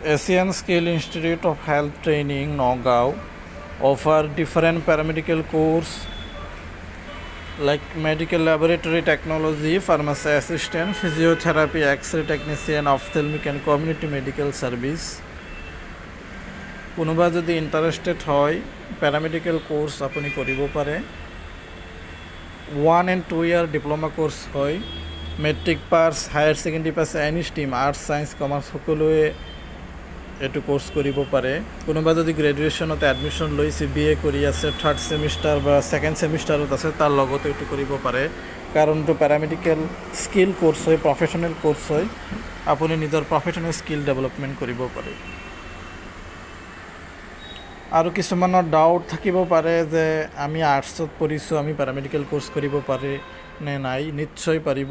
Asian Skill Institute of Health Training, Nagaon, offer different paramedical course like medical laboratory technology, pharmacy assistant, physiotherapy, X-ray technician, ophthalmic and community medical service. কোনোবা যদি interested হয় paramedical course আপুনি কৰিব পাৰে। 1 and 2 year diploma course হয়। Matric pass, higher secondary pass, any stream arts science commerce সকলোৱে এইটো course কৰিব পাৰে। কোনোবা যদি গ্ৰেজুৱেশ্যনতে এডমিশ্যন লৈ CBA কৰি আছে, থাৰ্ড ছেমিষ্টাৰ বা ছেকেণ্ড ছেমিষ্টাৰত আছে, তাৰ লগতে এইটো কৰিব পাৰে। কাৰণ এইটো পেৰামেডিকেল স্কিল কোৰ্চ হয়, প্ৰফেশ্যনেল কোৰ্চ হয়। আপুনি নিজৰ প্ৰফেশ্যনেল স্কিল ডেভেলপমেণ্ট কৰিব পাৰে। আৰু কিছুমানৰ ডাউট থাকিব পাৰে যে আমি আৰ্টছত পঢ়িছোঁ, আমি পেৰামেডিকেল কোৰ্চ কৰিব পাৰি নে নাই। নিশ্চয় পাৰিব।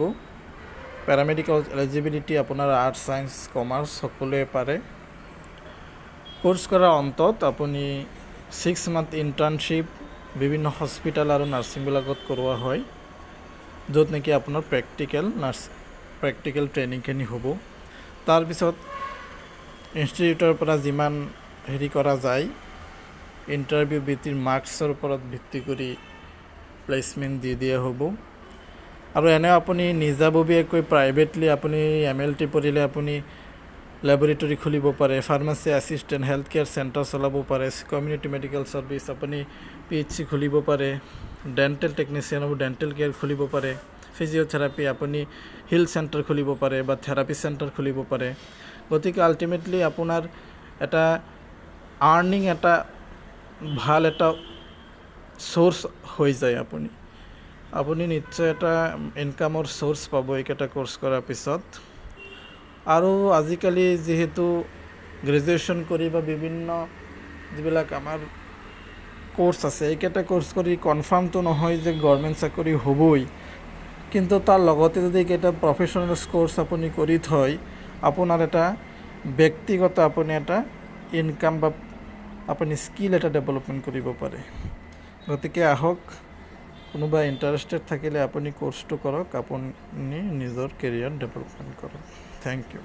পেৰামেডিকেল এলিজিবিলিটি আপোনাৰ আৰ্টছ ছায়েন্স কমাৰ্চ সকলোৱে পাৰে। কোৰ্চ কৰাৰ অন্তত আপুনি 6 মান্থ ইণ্টাৰ্ণশ্বিপ বিভিন্ন হস্পিটেল আৰু নাৰ্ছিংবিলাকত কৰোৱা হয়, য'ত নেকি আপোনাৰ প্ৰেক্টিকেল ট্ৰেইনিংখিনি হ'ব। তাৰপিছত ইনষ্টিটিউটৰ পৰা যিমান হেৰি কৰা যায়, ইণ্টাৰভিউ ভিত্তিৰ মাৰ্কছৰ ওপৰত ভিত্তি কৰি প্লেচমেণ্ট দি দিয়া হ'ব। আৰু এনেও আপুনি নিজাববীয়াকৈ প্ৰাইভেটলি আপুনি MLT পঢ়িলে আপুনি লেবৰেটৰী খুলিব পাৰে, pharmacy assistant, health care centre চলাব পাৰে, কমিউনিটি মেডিকেল ছাৰ্ভিচ, আপুনি PHC খুলিব পাৰে, ডেণ্টেল টেকনিচিয়ান হ'ব, ডেণ্টেল কেয়াৰ খুলিব পাৰে, ফিজিঅ'থেৰাপি আপুনি হিল চেণ্টাৰ খুলিব পাৰে বা থেৰাপি চেণ্টাৰ খুলিব পাৰে। গতিকে আল্টিমেটলি আপোনাৰ এটা আৰ্নিং এটা ভাল এটা চ'ৰ্চ হৈ যায়। আপুনি নিশ্চয় এটা ইনকামৰ চ'ৰ্চ পাব এইকেইটা কোৰ্চ কৰাৰ পিছত। আৰু আজিকালি যিহেতু গ্ৰেজুৱেশ্যন কৰি বা বিভিন্ন যিবিলাক আমাৰ কোৰ্চ আছে, এইকেইটা কোৰ্চ কৰি কনফাৰ্মটো নহয় যে গভৰ্ণমেণ্ট চাকৰি হ'বই, কিন্তু তাৰ লগতে যদি এইকেইটা প্ৰফেশ্যনেল কোৰ্চ আপুনি কৰি থয়, আপোনাৰ এটা ব্যক্তিগত আপুনি এটা ইনকাম বা আপুনি স্কিল এটা ডেভেলপমেণ্ট কৰিব পাৰে। গতিকে আহক, কোনোবা ইণ্টাৰেষ্টেড থাকিলে আপুনি কোৰ্চটো কৰক, আপুনি নিজৰ কেৰিয়াৰ ডেভেলপমেণ্ট কৰক। Thank U.